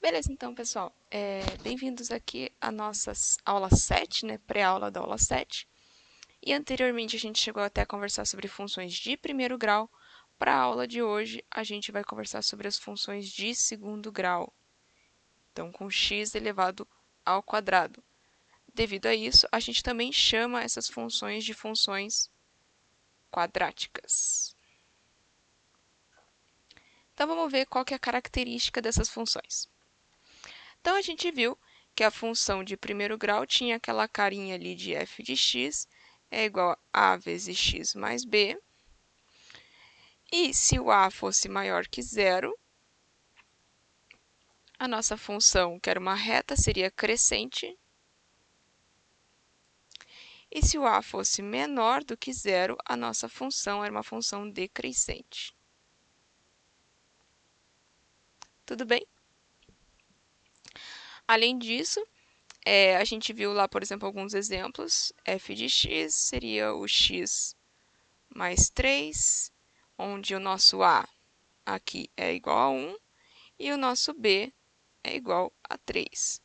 Beleza, então, pessoal. Bem-vindos aqui à nossa aula 7, né? Pré-aula da aula 7. E anteriormente a gente chegou até a conversar sobre funções de primeiro grau. Para a aula de hoje, a gente vai conversar sobre as funções de segundo grau. Então, com x elevado ao quadrado. Devido a isso, a gente também chama essas funções de funções quadráticas. Então, vamos ver qual que é a característica dessas funções. Então, a gente viu que a função de primeiro grau tinha aquela carinha ali de f de x é igual a vezes x mais b. E se o a fosse maior que zero, a nossa função, que era uma reta, seria crescente. E se o a fosse menor do que zero, a nossa função era uma função decrescente. Tudo bem? Além disso, a gente viu lá, por exemplo, alguns exemplos. F de x seria o x mais 3, onde o nosso a aqui é igual a 1 e o nosso b é igual a 3.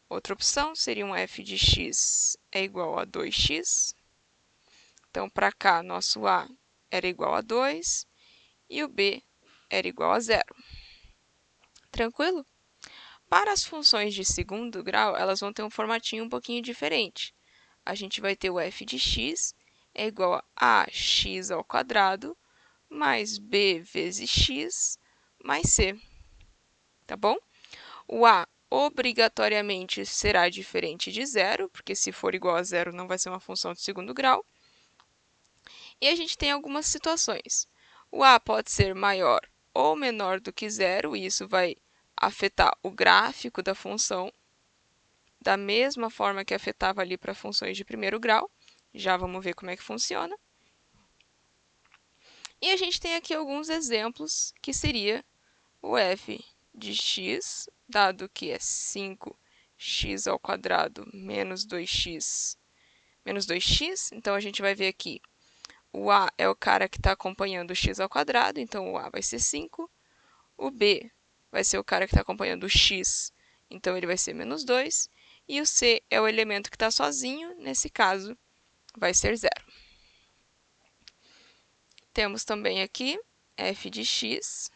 Outra opção seria um f de x é igual a 2x. Então, para cá, nosso a era igual a 2 e o b era igual a 0. Tranquilo? Para as funções de segundo grau, elas vão ter um formatinho um pouquinho diferente. A gente vai ter o f de x é igual a x ao quadrado mais b vezes x mais c. Tá bom? O a obrigatoriamente será diferente de zero, porque se for igual a zero não vai ser uma função de segundo grau. E a gente tem algumas situações. O a pode ser maior ou menor do que zero, e isso vai afetar o gráfico da função, da mesma forma que afetava ali para funções de primeiro grau. Já vamos ver como é que funciona. E a gente tem aqui alguns exemplos, que seria o f de x, dado que é 5x ao quadrado menos 2x, então a gente vai ver aqui, o a é o cara que está acompanhando o x ao quadrado, então o a vai ser 5, o b vai ser o cara que está acompanhando o x, então ele vai ser menos 2, e o c é o elemento que está sozinho, nesse caso vai ser 0. Temos também aqui f de x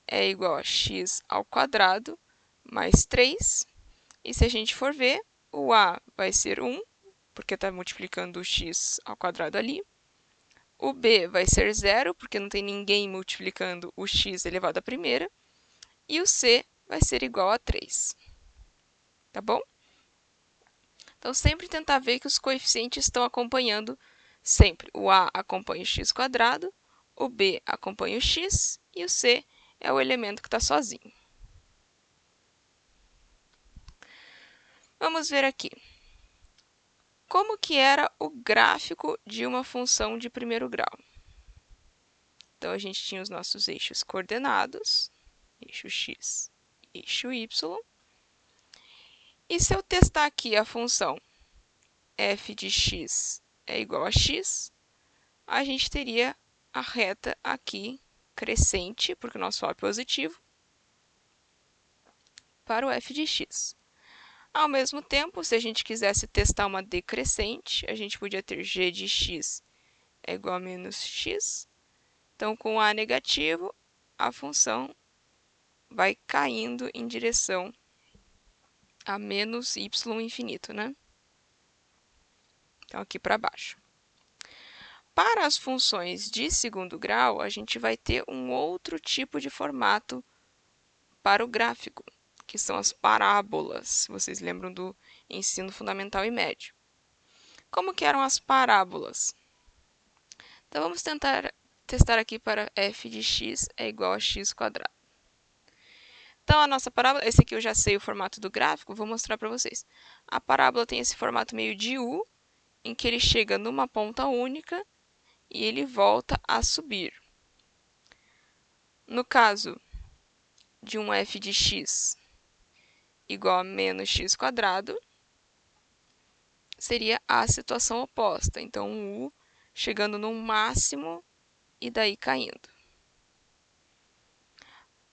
é igual a x ao quadrado mais 3. E se a gente for ver, o a vai ser 1, porque está multiplicando o x ao quadrado ali. O b vai ser 0, porque não tem ninguém multiplicando o x elevado à primeira. E o c vai ser igual a 3. Tá bom? Então, sempre tentar ver que os coeficientes estão acompanhando sempre. O a acompanha o x quadrado, o b acompanha o x e o c é o elemento que está sozinho. Vamos ver aqui. Como que era o gráfico de uma função de primeiro grau? Então, a gente tinha os nossos eixos coordenados, eixo x, eixo y. E se eu testar aqui a função f de x é igual a x, a gente teria a reta aqui crescente, porque o nosso A é positivo, para o f de x. Ao mesmo tempo, se a gente quisesse testar uma decrescente, a gente podia ter g de x é igual a menos x. Então, com A negativo, a função vai caindo em direção a menos y infinito, né? Então, aqui para baixo. Para as funções de segundo grau, a gente vai ter um outro tipo de formato para o gráfico, que são as parábolas. Vocês lembram do ensino fundamental e médio. Como que eram as parábolas? Então, vamos testar aqui para f de x é igual a x quadrado. Então, a nossa parábola, esse aqui eu já sei o formato do gráfico, vou mostrar para vocês. A parábola tem esse formato meio de U, em que ele chega numa ponta única e ele volta a subir. No caso de um f de x igual a menos x quadrado, seria a situação oposta. Então, um U chegando no máximo e daí caindo.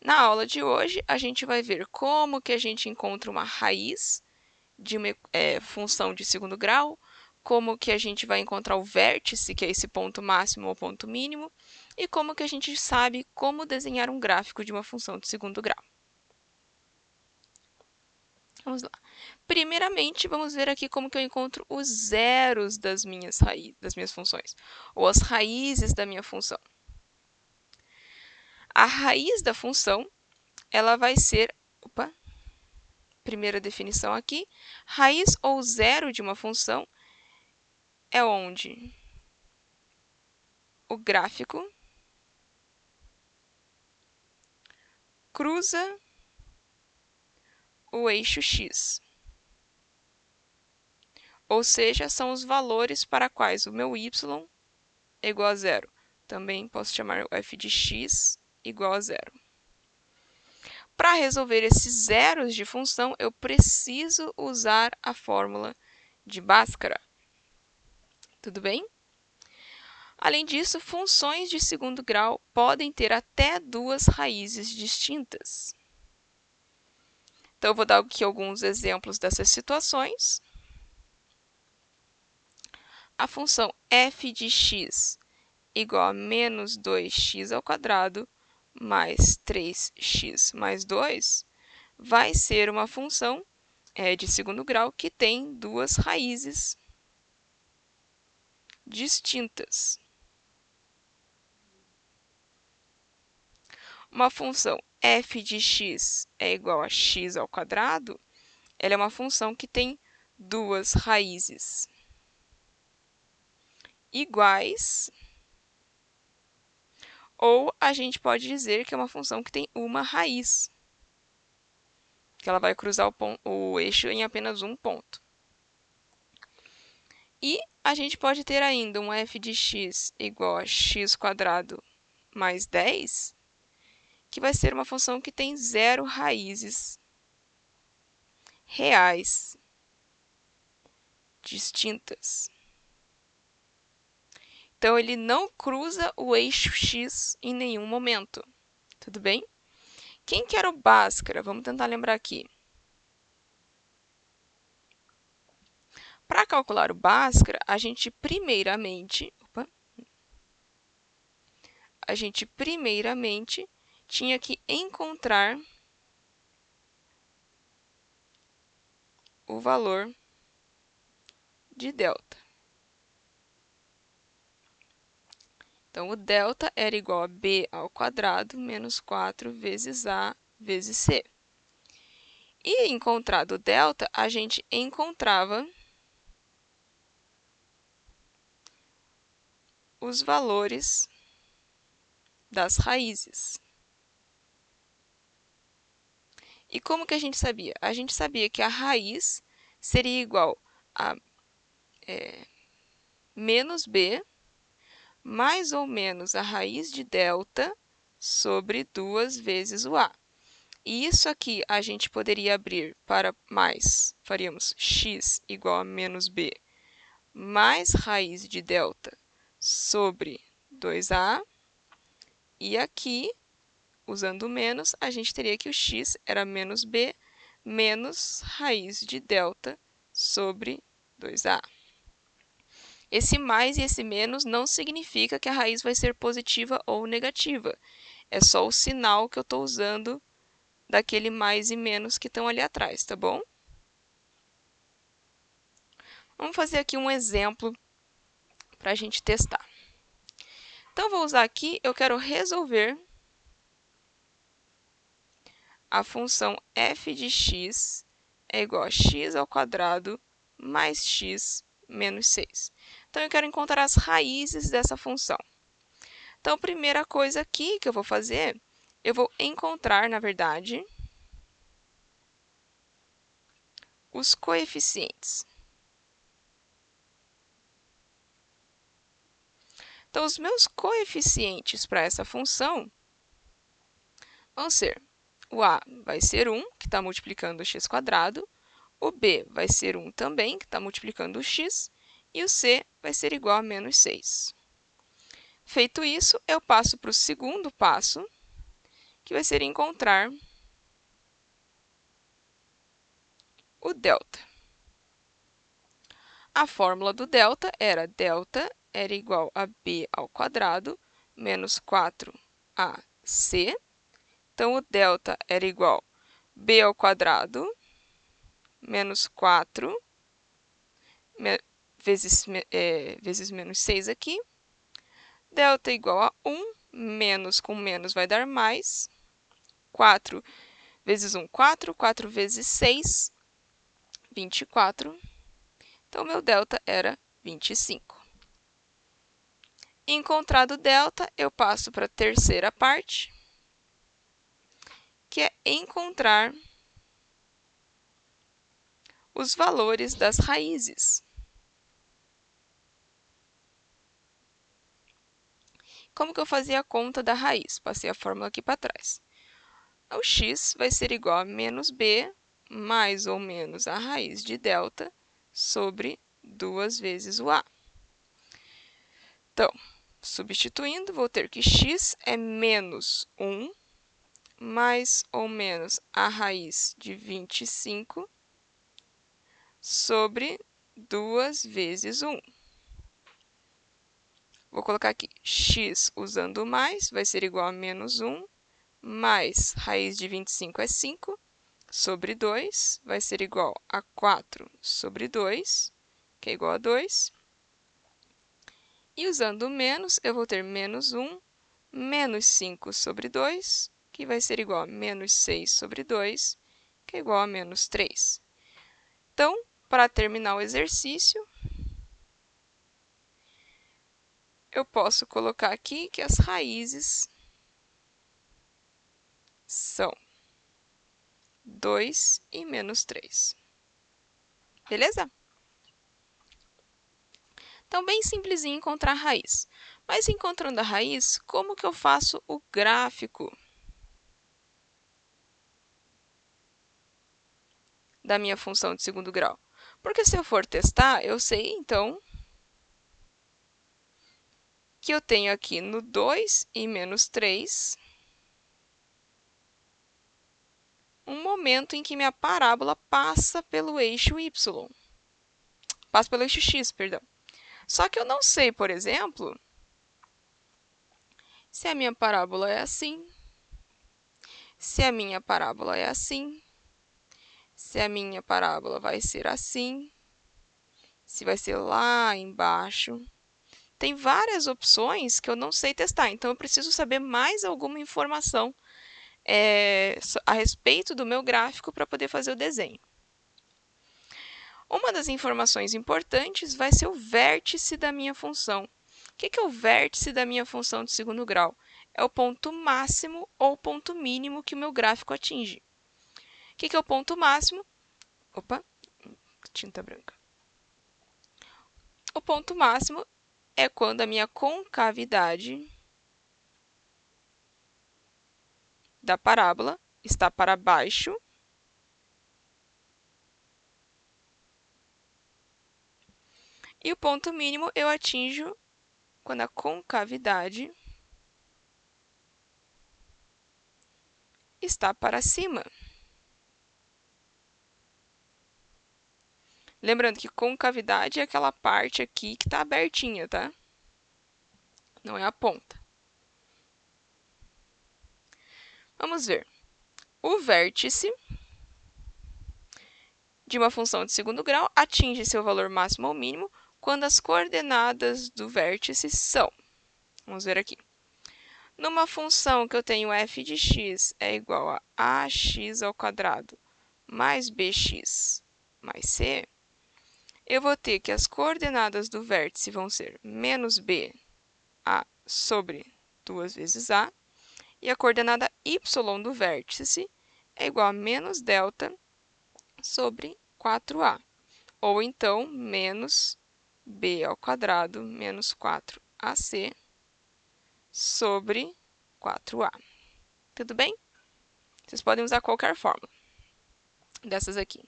Na aula de hoje, a gente vai ver como que a gente encontra uma raiz de uma função de segundo grau, como que a gente vai encontrar o vértice, que é esse ponto máximo ou ponto mínimo, e como que a gente sabe como desenhar um gráfico de uma função de segundo grau. Vamos lá. Primeiramente, vamos ver aqui como que eu encontro os zeros das minhas funções, ou as raízes da minha função. A raiz da função, ela vai ser, primeira definição aqui, raiz ou zero de uma função é onde o gráfico cruza o eixo x. Ou seja, são os valores para quais o meu y é igual a zero. Também posso chamar o f de x igual a zero. Para resolver esses zeros de função, eu preciso usar a fórmula de Bhaskara. Tudo bem? Além disso, funções de segundo grau podem ter até duas raízes distintas. Então, eu vou dar aqui alguns exemplos dessas situações. A função f de x igual a menos 2x ao quadrado mais 3x mais 2 vai ser uma função de segundo grau que tem duas raízes distintas. Uma função f de x é igual a x ao quadrado, ela é uma função que tem duas raízes iguais, ou a gente pode dizer que é uma função que tem uma raiz, que ela vai cruzar o eixo em apenas um ponto. E a gente pode ter ainda um f de x igual a x² mais 10, que vai ser uma função que tem zero raízes reais distintas. Então, ele não cruza o eixo x em nenhum momento. Tudo bem? Quem que era o Bhaskara? Vamos tentar lembrar aqui. Para calcular o Bhaskara, a gente primeiramente tinha que encontrar o valor de delta. Então, o delta era igual a b ao quadrado menos 4 vezes a vezes c. E encontrado o delta, a gente encontrava os valores das raízes. E como que a gente sabia? A gente sabia que a raiz seria igual a menos b mais ou menos a raiz de delta sobre 2 vezes o a. E isso aqui a gente poderia abrir para mais, faríamos x igual a menos b mais raiz de delta sobre 2a. E aqui, usando o menos, a gente teria que o x era menos b menos raiz de delta sobre 2a. Esse mais e esse menos não significa que a raiz vai ser positiva ou negativa. É só o sinal que eu estou usando daquele mais e menos que estão ali atrás, tá bom? Vamos fazer aqui um exemplo para a gente testar. Então, vou usar aqui, eu quero resolver a função f de x é igual a x ao quadrado mais x menos 6. Então, eu quero encontrar as raízes dessa função. Então, a primeira coisa aqui que eu vou fazer, eu vou encontrar, na verdade, os coeficientes. Então, os meus coeficientes para essa função vão ser o a vai ser 1, que está multiplicando o x², o b vai ser 1 também, que está multiplicando o x, e o c vai ser igual a menos 6. Feito isso, eu passo para o segundo passo, que vai ser encontrar o delta. A fórmula do delta era igual a b ao quadrado menos 4ac. Então, o delta era igual a b ao quadrado menos 4 vezes menos 6 aqui. Delta é igual a 1, menos com menos vai dar mais. 4 vezes 1, 4. 4 vezes 6, 24. Então, meu delta era 25. Encontrado o delta, eu passo para a terceira parte, que é encontrar os valores das raízes. Como que eu fazia a conta da raiz? Passei a fórmula aqui para trás. O x vai ser igual a menos b mais ou menos a raiz de delta sobre 2 vezes o a. Então, substituindo, vou ter que x é menos 1 mais ou menos a raiz de 25 sobre 2 vezes 1. Vou colocar aqui x usando mais, vai ser igual a menos 1, mais raiz de 25 é 5, sobre 2, vai ser igual a 4 sobre 2, que é igual a 2. E usando o menos, eu vou ter menos 1, menos 5 sobre 2, que vai ser igual a menos 6 sobre 2, que é igual a menos 3. Então, para terminar o exercício, eu posso colocar aqui que as raízes são 2 e menos 3. Beleza? Então, bem simplesinho encontrar a raiz. Mas encontrando a raiz, como que eu faço o gráfico da minha função de segundo grau? Porque se eu for testar, eu sei, então, que eu tenho aqui no 2 e menos 3 um momento em que minha parábola passa pelo eixo y. Passa pelo eixo x, perdão. Só que eu não sei, por exemplo, se a minha parábola é assim, se a minha parábola é assim, se a minha parábola vai ser assim, se vai ser lá embaixo. Tem várias opções que eu não sei testar, então eu preciso saber mais alguma informação a respeito do meu gráfico para poder fazer o desenho. Uma das informações importantes vai ser o vértice da minha função. O que é o vértice da minha função de segundo grau? É o ponto máximo ou ponto mínimo que o meu gráfico atinge. O que é o ponto máximo? Opa, tinta branca. O ponto máximo é quando a minha concavidade da parábola está para baixo e o ponto mínimo eu atinjo quando a concavidade está para cima. Lembrando que concavidade é aquela parte aqui que está abertinha, tá? Não é a ponta. Vamos ver. O vértice de uma função de segundo grau atinge seu valor máximo ou mínimo quando as coordenadas do vértice são. Vamos ver aqui. Numa função que eu tenho f de x é igual a ax ao quadrado mais bx mais c, eu vou ter que as coordenadas do vértice vão ser menos b a sobre 2 vezes a, e a coordenada y do vértice é igual a menos delta sobre 4a, ou então menos b ao quadrado menos 4ac sobre 4a. Tudo bem? Vocês podem usar qualquer fórmula dessas aqui.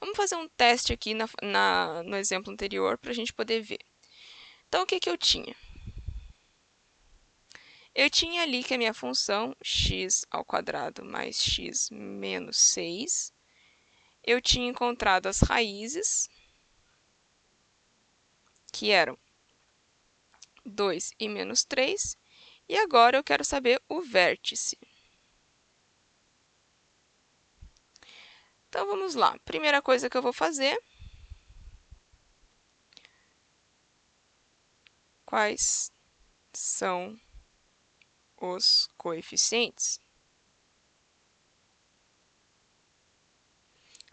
Vamos fazer um teste aqui no exemplo anterior para a gente poder ver. Então, o que eu tinha? Eu tinha ali que a minha função x² mais x menos 6, eu tinha encontrado as raízes, que eram 2 e menos 3, e agora eu quero saber o vértice. Então, vamos lá. Primeira coisa que eu vou fazer, quais são os coeficientes?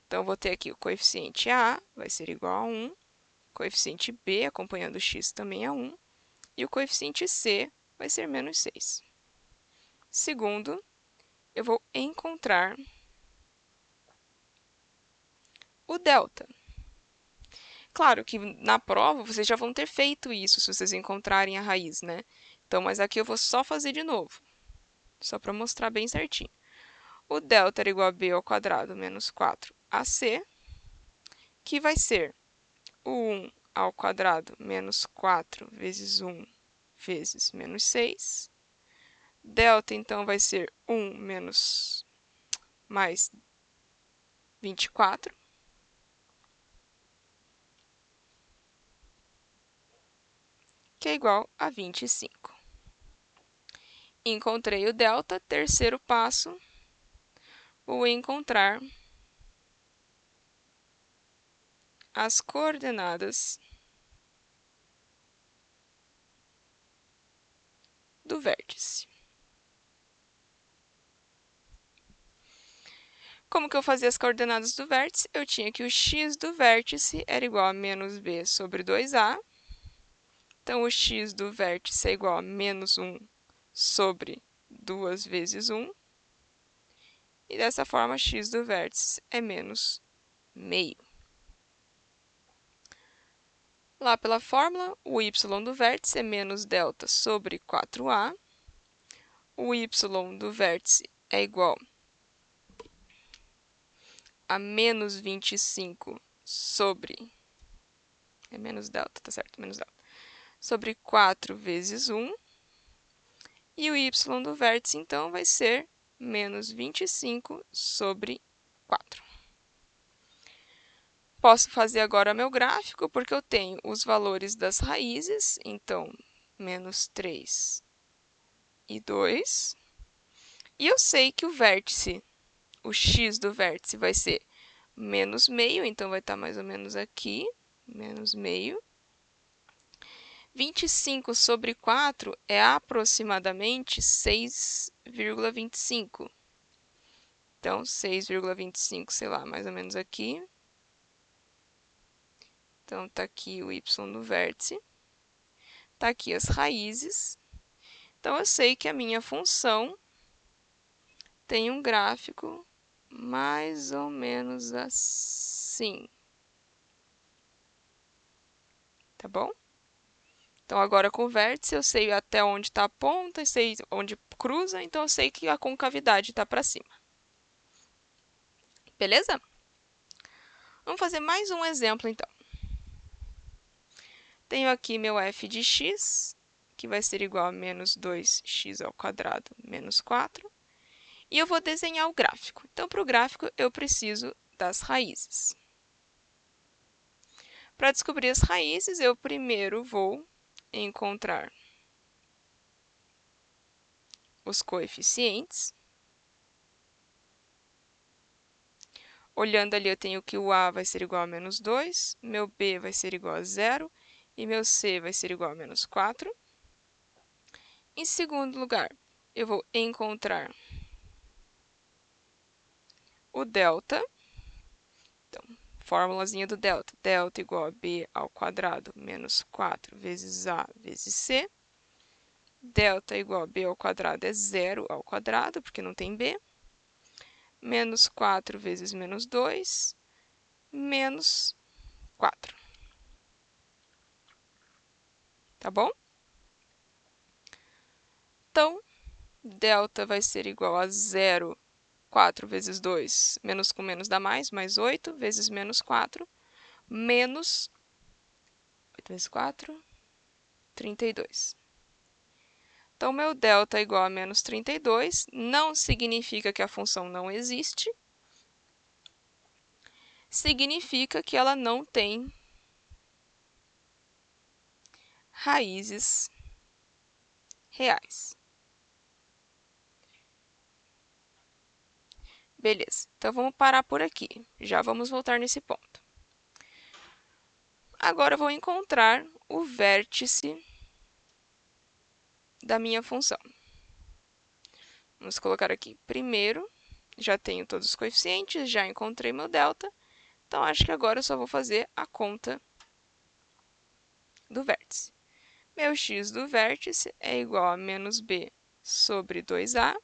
Então, eu vou ter aqui o coeficiente A, vai ser igual a 1, o coeficiente B, acompanhando o x, também é 1, e o coeficiente C vai ser menos 6. Segundo, eu vou encontrar o delta. Claro que na prova vocês já vão ter feito isso, se vocês encontrarem a raiz, né? Então, mas aqui eu vou só fazer de novo, só para mostrar bem certinho. O delta era igual a b² menos 4ac, que vai ser o 1² menos 4 vezes 1 vezes menos 6. Delta, então, vai ser 1 menos mais 24. Que é igual a 25. Encontrei o delta. Terceiro passo, vou encontrar as coordenadas do vértice. Como que eu fazia as coordenadas do vértice? Eu tinha que o x do vértice era igual a menos b sobre 2a. Então, o x do vértice é igual a menos 1 sobre 2 vezes 1. E dessa forma, x do vértice é menos meio. Lá pela fórmula, o y do vértice é menos delta sobre 4a. O y do vértice é igual a menos 25 sobre... É menos delta, tá certo? Menos delta. Sobre 4 vezes 1. E o y do vértice, então, vai ser menos 25 sobre 4. Posso fazer agora meu gráfico, porque eu tenho os valores das raízes, então, menos 3 e 2. E eu sei que o vértice, o x do vértice, vai ser menos meio, então vai estar mais ou menos aqui, menos meio. 25 sobre 4 é aproximadamente 6,25. Então, 6,25, sei lá, mais ou menos aqui. Então, está aqui o y do vértice. Está aqui as raízes. Então, eu sei que a minha função tem um gráfico mais ou menos assim. Tá bom? Então, agora com o vértice, eu sei até onde está a ponta, sei onde cruza, então eu sei que a concavidade está para cima. Beleza? Vamos fazer mais um exemplo, então. Tenho aqui meu f de x, que vai ser igual a menos 2x² menos 4. E eu vou desenhar o gráfico. Então, para o gráfico, eu preciso das raízes. Para descobrir as raízes, eu primeiro vou encontrar os coeficientes. Olhando ali, eu tenho que o a vai ser igual a menos 2, meu b vai ser igual a 0 e meu c vai ser igual a menos 4. Em segundo lugar, eu vou encontrar o delta. Então, formulazinha do delta. Delta igual a b² menos 4 vezes a vezes c. Delta igual a b² é 0², porque não tem b. Menos 4 vezes menos 2, menos 4. Tá bom? Então, delta vai ser igual a 0, 4 vezes 2, menos com menos dá mais 8 vezes menos 4, menos 8 vezes 4, 32. Então, meu delta é igual a menos 32, não significa que a função não existe, significa que ela não tem raízes reais. Beleza, então vamos parar por aqui. Já vamos voltar nesse ponto. Agora eu vou encontrar o vértice da minha função. Vamos colocar aqui primeiro. Já tenho todos os coeficientes, já encontrei meu delta. Então, acho que agora eu só vou fazer a conta do vértice. Meu x do vértice é igual a menos b sobre 2a,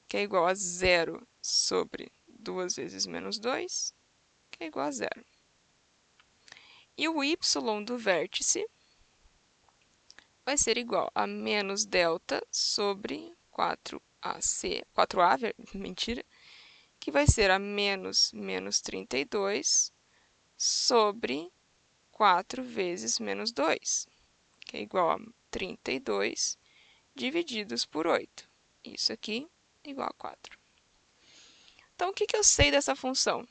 que é igual a 0 sobre 2 vezes menos 2, que é igual a 0. E o y do vértice vai ser igual a menos delta sobre 4a, mentira, que vai ser a menos 32 sobre 4 vezes menos 2, que é igual a 32 divididos por 8. Isso aqui é igual a 4. Então, o que eu sei dessa função?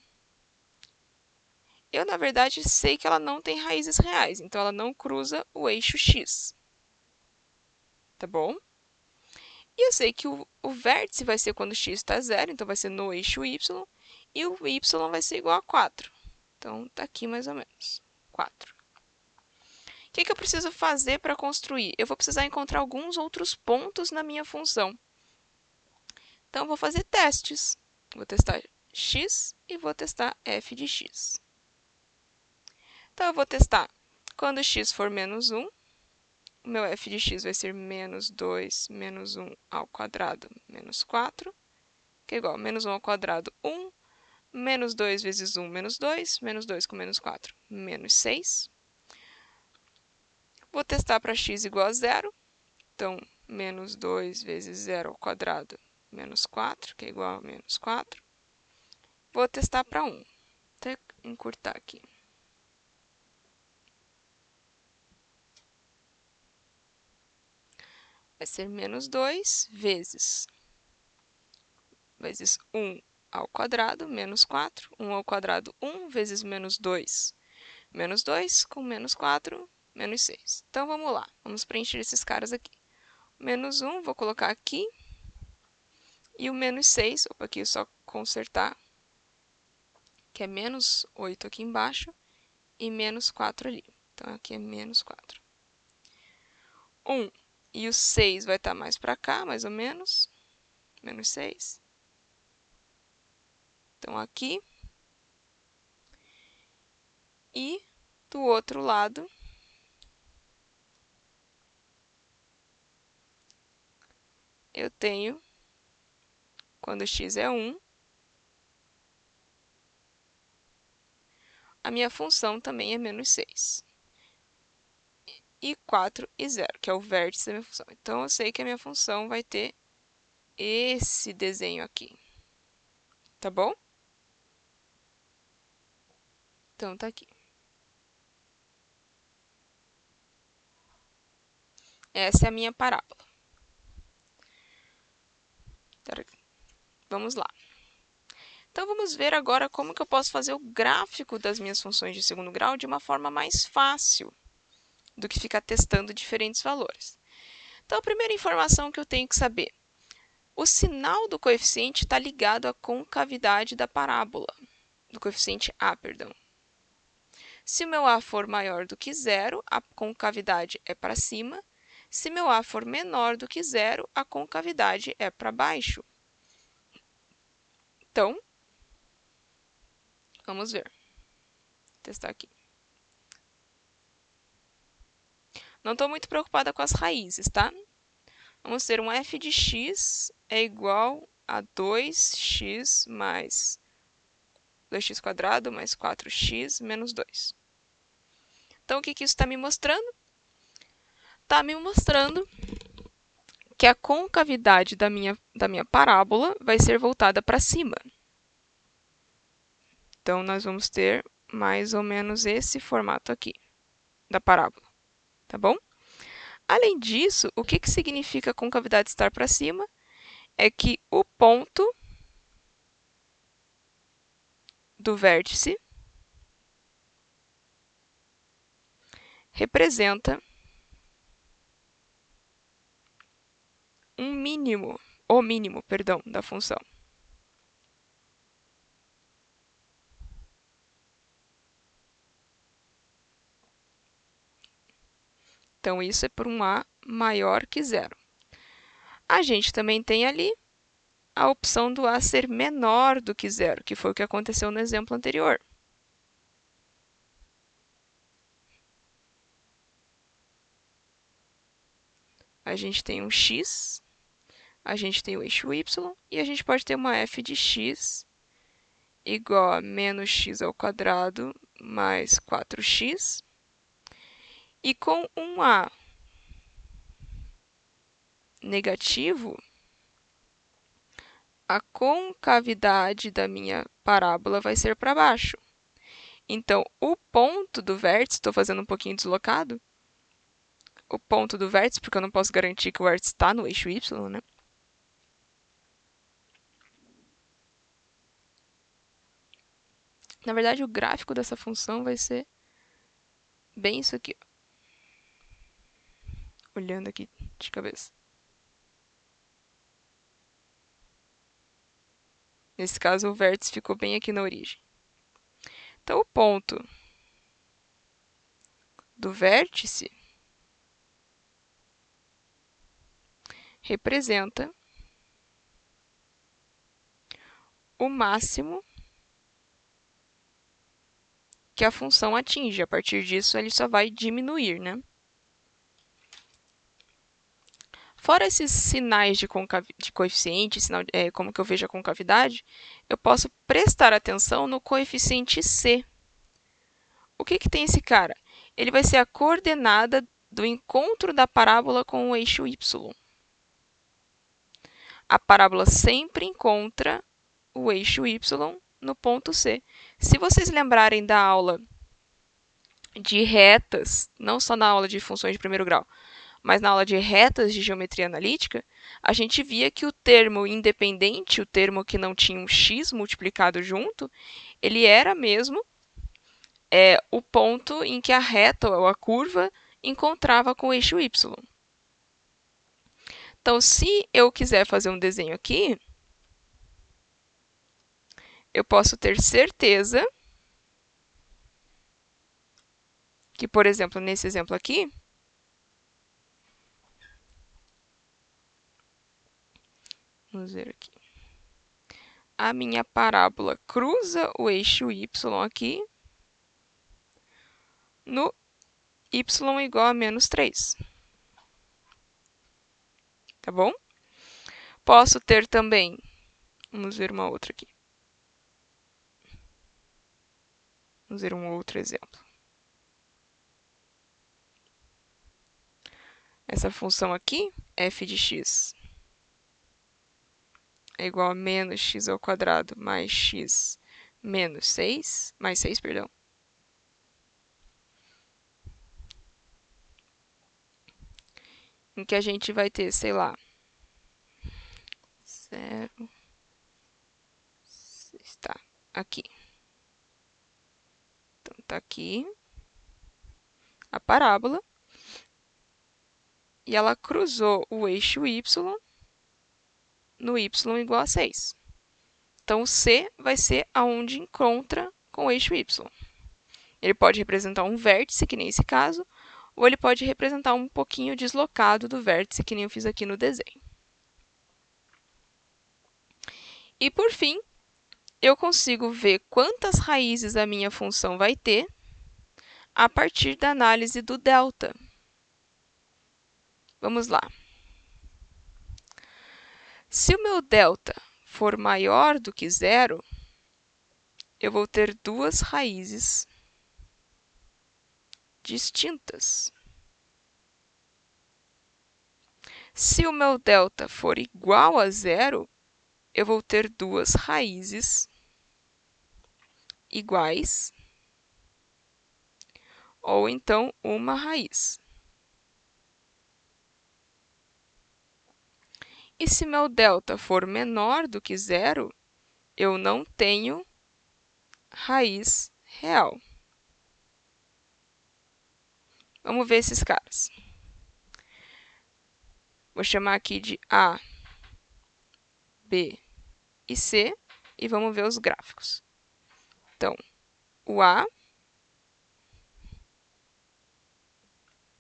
Eu, na verdade, sei que ela não tem raízes reais, então ela não cruza o eixo x. Tá bom? E eu sei que o vértice vai ser quando x está zero, então vai ser no eixo y, e o y vai ser igual a 4. Então, está aqui mais ou menos, 4. O que eu preciso fazer para construir? Eu vou precisar encontrar alguns outros pontos na minha função. Então, eu vou fazer testes. Vou testar x e vou testar f de x. Então, eu vou testar quando x for menos 1, o meu f de x vai ser menos 2 menos 1 ao quadrado menos 4, que é igual a menos 1 ao quadrado, 1, menos 2 vezes 1, menos 2, menos 2 com menos 4, menos 6. Vou testar para x igual a 0, então, menos 2 vezes 0 ao quadrado, menos 4, que é igual a menos 4. Vou testar para 1. Vou até encurtar aqui. Vai ser menos 2 vezes 1 ao quadrado, menos 4. 1 ao quadrado, 1 vezes menos 2. Menos 2 com menos 4, menos 6. Então, vamos lá. Vamos preencher esses caras aqui. Menos 1, vou colocar aqui. E o menos 6, opa, aqui é só consertar, que é menos 8 aqui embaixo e menos 4 ali. Então, aqui é menos 4. 1 e o 6 vai estar mais para cá, mais ou menos. Menos 6. Então, aqui. E do outro lado, eu tenho, quando x é 1, a minha função também é menos 6. E 4 e 0, que é o vértice da minha função. Então, eu sei que a minha função vai ter esse desenho aqui. Tá bom? Então, tá aqui. Essa é a minha parábola. Vamos lá. Então, vamos ver agora como que eu posso fazer o gráfico das minhas funções de segundo grau de uma forma mais fácil do que ficar testando diferentes valores. Então, a primeira informação que eu tenho que saber: o sinal do coeficiente está ligado à concavidade da parábola, do coeficiente a, perdão. Se o meu a for maior do que zero, a concavidade é para cima. Se meu a for menor do que zero, a concavidade é para baixo. Então, vamos ver. Vou testar aqui. Não estou muito preocupada com as raízes, tá? Vamos ter um f de x é igual a 2x mais 2x² mais 4x menos 2. Então, o que isso está me mostrando? Está me mostrando que a concavidade da minha parábola vai ser voltada para cima. Então, nós vamos ter mais ou menos esse formato aqui da parábola, tá bom? Além disso, o que significa a concavidade estar para cima? É que o ponto do vértice representa o mínimo, perdão, da função. Então, isso é por um a maior que zero. A gente também tem ali a opção do a ser menor do que zero, que foi o que aconteceu no exemplo anterior. A gente tem um x, a gente tem o eixo y, e a gente pode ter uma f de x igual a menos x ao quadrado mais 4x. E com um a negativo, a concavidade da minha parábola vai ser para baixo. Então, o ponto do vértice, estou fazendo um pouquinho deslocado, o ponto do vértice, porque eu não posso garantir que o vértice está no eixo y, né? Na verdade, o gráfico dessa função vai ser bem isso aqui, ó. Olhando aqui de cabeça. Nesse caso, o vértice ficou bem aqui na origem. Então, o ponto do vértice representa o máximo que a função atinge. A partir disso, ele só vai diminuir, né? Fora esses sinais de coeficiente, como que eu vejo a concavidade, eu posso prestar atenção no coeficiente c. O que tem esse cara? Ele vai ser a coordenada do encontro da parábola com o eixo y. A parábola sempre encontra o eixo y no ponto C. Se vocês lembrarem da aula de retas, não só na aula de funções de primeiro grau, mas na aula de retas de geometria analítica, a gente via que o termo independente, o termo que não tinha um x multiplicado junto, ele era mesmo o ponto em que a reta ou a curva encontrava com o eixo y. Então, se eu quiser fazer um desenho aqui, eu posso ter certeza que, por exemplo, nesse exemplo aqui, vamos ver aqui, a minha parábola cruza o eixo y aqui no y igual a menos 3. Tá bom? Posso ter também, vamos ver uma outra aqui. Vamos ver um outro exemplo. Essa função aqui, f de x, é igual a menos x ao quadrado mais x menos 6, mais 6, perdão. Em que a gente vai ter, sei lá, 0, está aqui. Então, está aqui a parábola e ela cruzou o eixo y no y igual a 6. Então, C vai ser aonde encontra com o eixo y. Ele pode representar um vértice, que nem esse caso, ou ele pode representar um pouquinho deslocado do vértice, que nem eu fiz aqui no desenho. E, por fim, eu consigo ver quantas raízes a minha função vai ter a partir da análise do delta. Vamos lá. Se o meu delta for maior do que zero, eu vou ter duas raízes distintas. Se o meu delta for igual a zero, eu vou ter duas raízes iguais, ou então uma raiz. E se meu delta for menor do que zero, eu não tenho raiz real. Vamos ver esses caras. Vou chamar aqui de A, B e C e vamos ver os gráficos. Então, o A,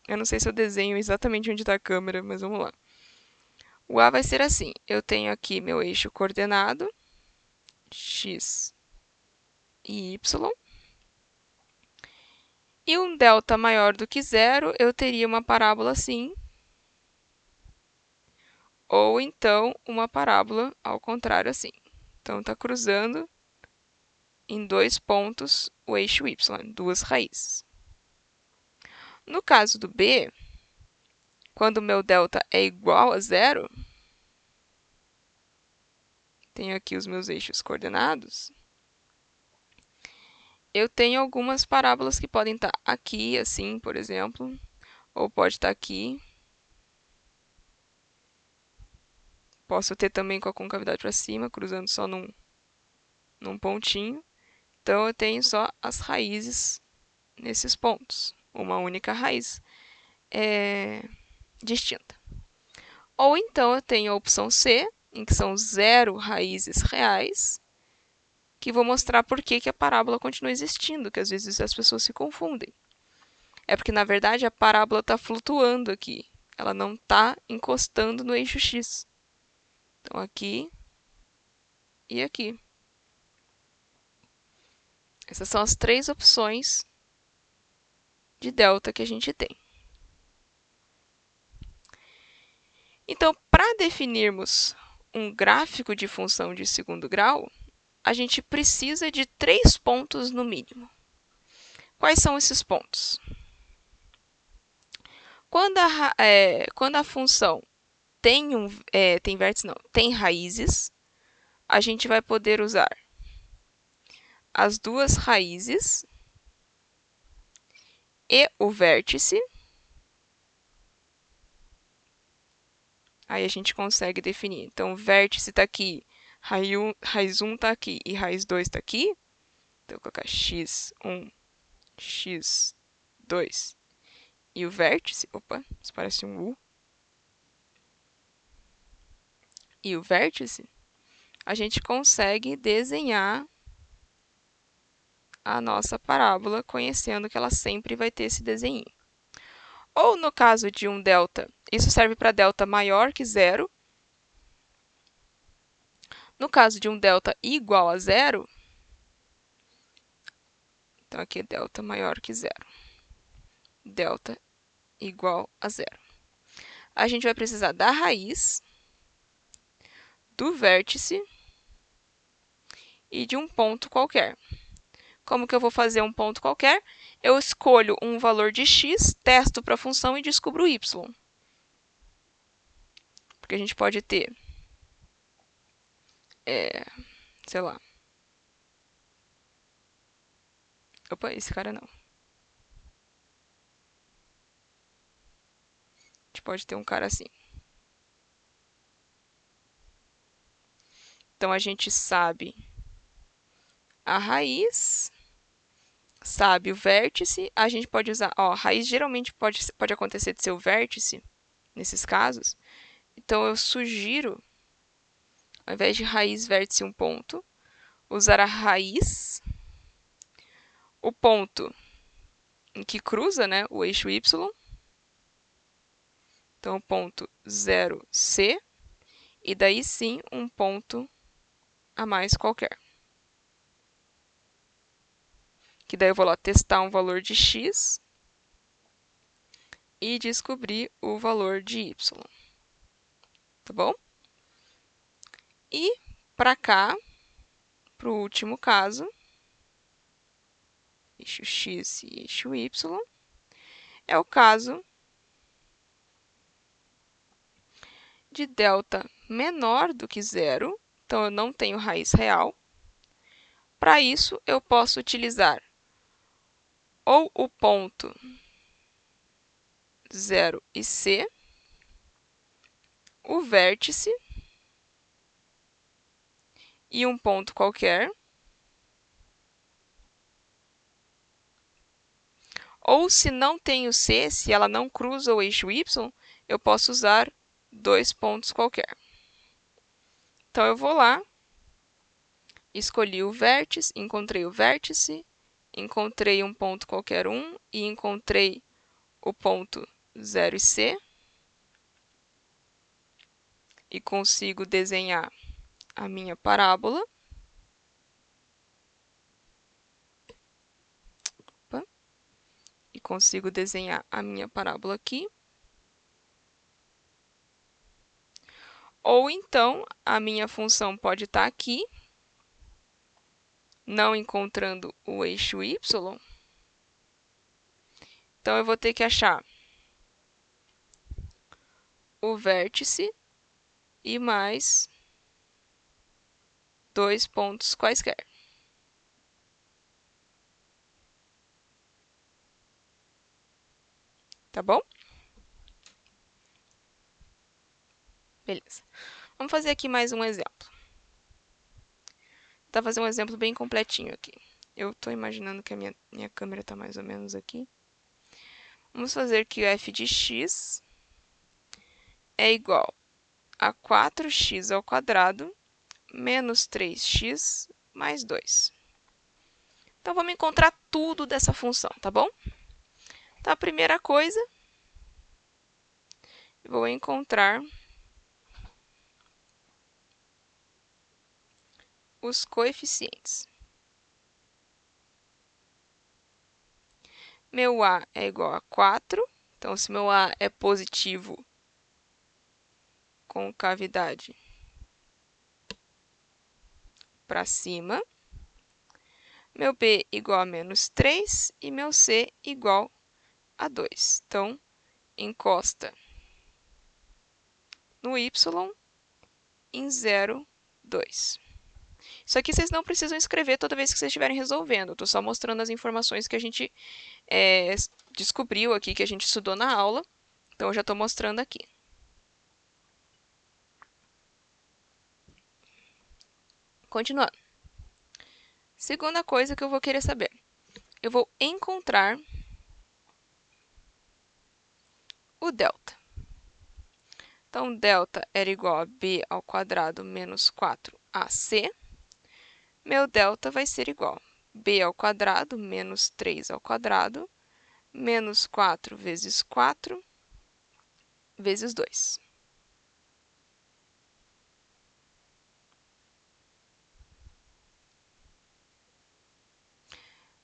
eu não sei se eu desenho exatamente onde está a câmera, mas vamos lá. O A vai ser assim, eu tenho aqui meu eixo coordenado, x e y, e um delta maior do que zero, eu teria uma parábola assim, ou então uma parábola ao contrário assim. Então, está cruzando em dois pontos o eixo y, duas raízes. No caso do B, quando o meu delta é igual a zero, tenho aqui os meus eixos coordenados, eu tenho algumas parábolas que podem estar aqui, assim, por exemplo, ou pode estar aqui. Posso ter também com a concavidade para cima, cruzando só num pontinho. Então, eu tenho só as raízes nesses pontos, uma única raiz distinta. Ou então, eu tenho a opção C, em que são zero raízes reais, que vou mostrar por que a parábola continua existindo, que às vezes as pessoas se confundem. É porque, na verdade, a parábola está flutuando aqui. Ela não está encostando no eixo x. Então, aqui e aqui. Essas são as três opções de delta que a gente tem. Então, para definirmos um gráfico de função de segundo grau, a gente precisa de 3 pontos no mínimo. Quais são esses pontos? Quando a função tem vértices, não, tem raízes, a gente vai poder usar as duas raízes e o vértice. Aí a gente consegue definir. Então, o vértice está aqui, raiz 1 está aqui e raiz 2 está aqui. Então, eu vou colocar x1, x2 e o vértice. Opa, isso parece um U. E o vértice, a gente consegue desenhar a nossa parábola, conhecendo que ela sempre vai ter esse desenho. Ou no caso de um delta, isso serve para delta maior que zero. No caso de um delta igual a zero, então aqui é delta maior que zero. Delta igual a zero. A gente vai precisar da raiz, do vértice e de um ponto qualquer. Como que eu vou fazer um ponto qualquer? Eu escolho um valor de x, testo para a função e descubro y. Porque a gente pode ter, sei lá. Opa, esse cara não. A gente pode ter um cara assim. Então, a gente sabe a raiz, sabe o vértice. A gente pode usar, a raiz geralmente pode acontecer de ser o vértice, nesses casos. Então, eu sugiro, ao invés de raiz, vértice, um ponto, usar a raiz, o ponto em que cruza, né, o eixo y. Então, o ponto 0C. E daí sim, um ponto a mais qualquer. Que daí eu vou lá testar um valor de x e descobrir o valor de y. Tá bom? E para cá, para o último caso, eixo x e eixo y, é o caso de delta menor do que zero. Então, eu não tenho raiz real. Para isso, eu posso utilizar ou o ponto 0 e C, o vértice, e um ponto qualquer. Ou se não tenho C, se ela não cruza o eixo Y, eu posso usar 2 pontos qualquer. Então, eu vou lá, escolhi o vértice, encontrei um ponto qualquer e encontrei o ponto 0 e C. E consigo desenhar a minha parábola. Opa. E consigo desenhar a minha parábola aqui. Ou então, a minha função pode estar aqui, não encontrando o eixo Y. Então, eu vou ter que achar o vértice e mais 2 pontos quaisquer. Tá bom? Beleza. Vamos fazer aqui mais um exemplo. Vou fazer um exemplo bem completinho aqui. Eu estou imaginando que a minha câmera está mais ou menos aqui. Vamos fazer que o f de x é igual a 4x ao quadrado menos 3x mais 2. Então, vamos encontrar tudo dessa função, tá bom? Então, a primeira coisa, eu vou encontrar os coeficientes. Meu a é igual a 4, então, se meu a é positivo, com cavidade para cima, meu b igual a menos 3 e meu c igual a 2. Então, encosta no y em 0, 2. Isso aqui vocês não precisam escrever toda vez que vocês estiverem resolvendo. Eu estou só mostrando as informações que a gente descobriu aqui, que a gente estudou na aula. Então, eu já estou mostrando aqui. Continuando. Segunda coisa que eu vou querer saber. Eu vou encontrar o delta. Então, delta era igual a b ao quadrado menos 4ac. Meu delta vai ser igual a b ao quadrado menos 3 ao quadrado menos 4 vezes 4 vezes 2.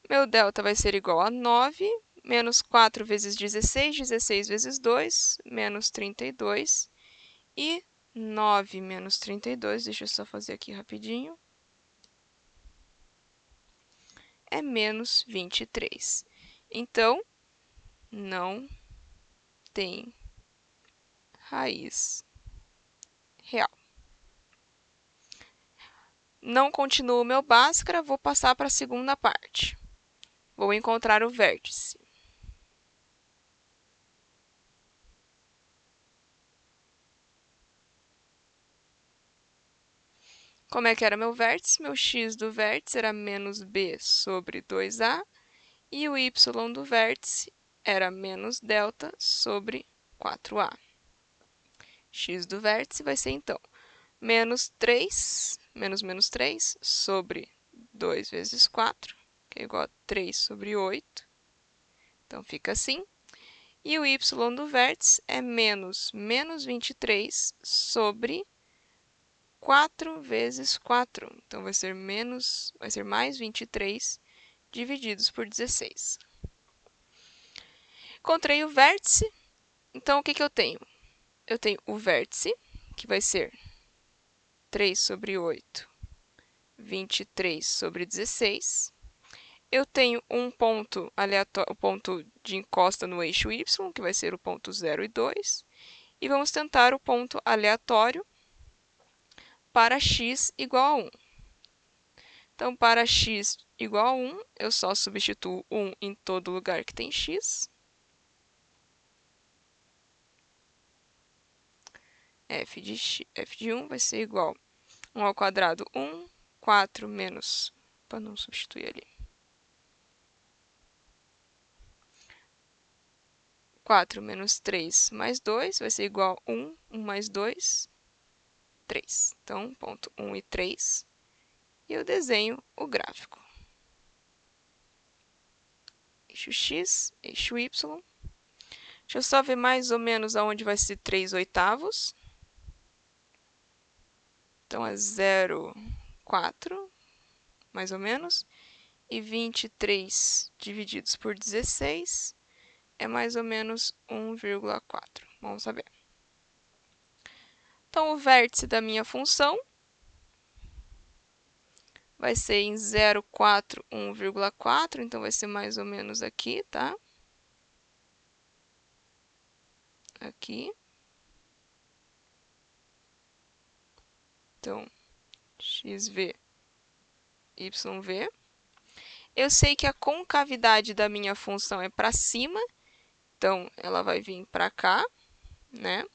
Meu delta vai ser igual a 9, menos 4 vezes 16, 16 vezes 2, menos 32. E 9 menos 32, deixa eu só fazer aqui rapidinho, é menos 23. Então, não tem raiz real. Não continuo o meu Bhaskara, vou passar para a segunda parte. Vou encontrar o vértice. Como é que era meu vértice? Meu x do vértice era menos b sobre 2a, e o y do vértice era menos delta sobre 4a. X do vértice vai ser, então, menos 3, menos 3, sobre 2 vezes 4, que é igual a 3 sobre 8. Então, fica assim. E o y do vértice é menos 23 sobre 4 vezes 4. Então, vai ser mais 23 divididos por 16. Encontrei o vértice. Então, o que eu tenho? Eu tenho o vértice, que vai ser 3 sobre 8, 23 sobre 16. Eu tenho um ponto aleatório, o ponto de encosta no eixo y, que vai ser o ponto 0 e 2. E vamos tentar o ponto aleatório para x igual a 1. Então, para x igual a 1, eu só substituo 1 em todo lugar que tem x. F de 1 vai ser igual a 1 ao quadrado 1, 4 menos... Para não substituir ali. 4 menos 3 mais 2 vai ser igual a 1. 1 mais 2, 3. Então, ponto 1 e 3. E eu desenho o gráfico. Eixo X, eixo Y. Deixa eu só ver mais ou menos aonde vai ser 3/8. Então, é 0,4, mais ou menos. E 23 divididos por 16 é mais ou menos 1,4. Vamos saber. Então, o vértice da minha função vai ser em 0,4, 1,4. Então, vai ser mais ou menos aqui, tá? Aqui. Então, XV, YV. Eu sei que a concavidade da minha função é para cima, então ela vai vir para cá, né?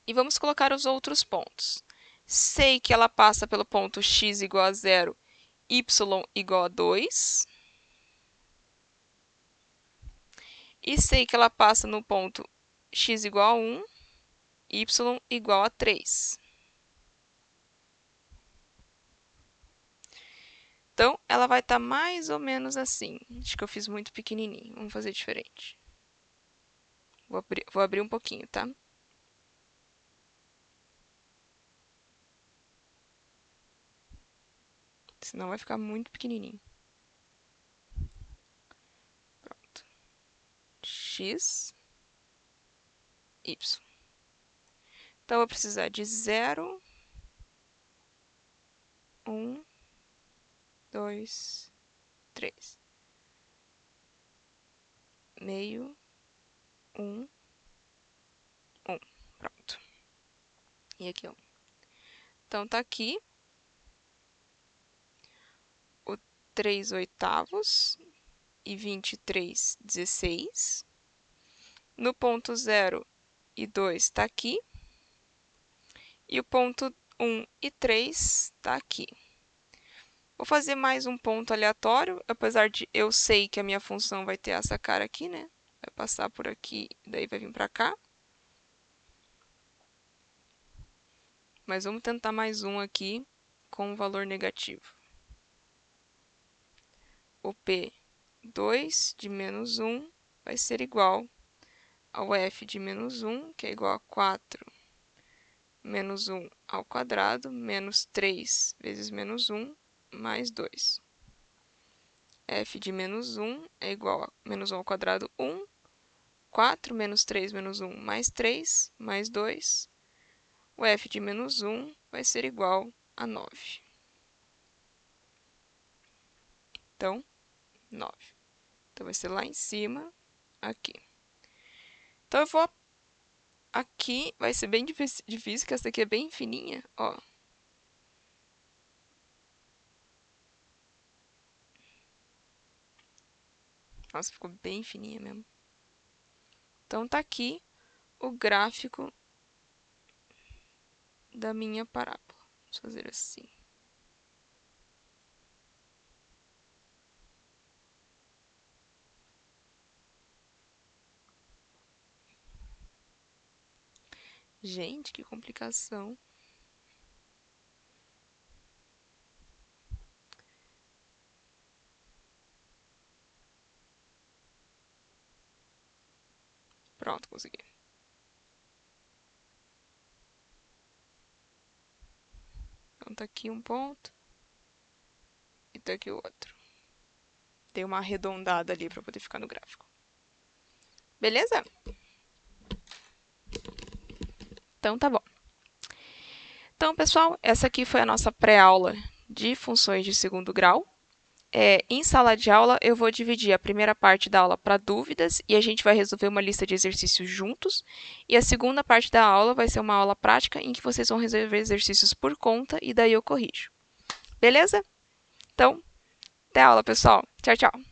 E vamos colocar os outros pontos. Sei que ela passa pelo ponto x igual a 0, y igual a 2. E sei que ela passa no ponto x igual a 1, y igual a 3. Então, ela vai estar mais ou menos assim. Acho que eu fiz muito pequenininho. Vamos fazer diferente. Vou abrir um pouquinho, tá? Senão vai ficar muito pequenininho. Pronto. X, Y. Então, eu vou precisar de 0, 1, 2, 3. Meio, 1, 1. Pronto. E aqui, ó. Então, tá aqui o 3/8 e 23/16. No ponto 0 e 2 está aqui. E o ponto 1 e 3 está aqui. Vou fazer mais um ponto aleatório, apesar de eu sei que a minha função vai ter essa cara aqui, né? Vai passar por aqui, daí vai vir para cá. Mas vamos tentar mais um aqui com um valor negativo. O P2 de menos 1 vai ser igual ao f de menos 1, que é igual a 4 menos 1 ao quadrado, menos 3 vezes menos 1, mais 2. F de menos 1 é igual a menos 1 ao quadrado, 1. 4 menos 3 menos 1, mais 3, mais 2. O f de menos 1 vai ser igual a 9. Então, 9. Então, vai ser lá em cima, aqui. Então, eu vou aqui, vai ser bem difícil, que essa aqui é bem fininha, ó. Nossa, ficou bem fininha mesmo. Então, tá aqui o gráfico da minha parábola. Vamos fazer assim. Gente, que complicação. Pronto, consegui. Então, tá aqui um ponto e tá aqui o outro. Dei uma arredondada ali para poder ficar no gráfico. Beleza? Então, tá bom. Então, pessoal, essa aqui foi a nossa pré-aula de funções de segundo grau. Em sala de aula, eu vou dividir a primeira parte da aula para dúvidas e a gente vai resolver uma lista de exercícios juntos. E a segunda parte da aula vai ser uma aula prática em que vocês vão resolver exercícios por conta e daí eu corrijo. Beleza? Então, até a aula, pessoal. Tchau, tchau.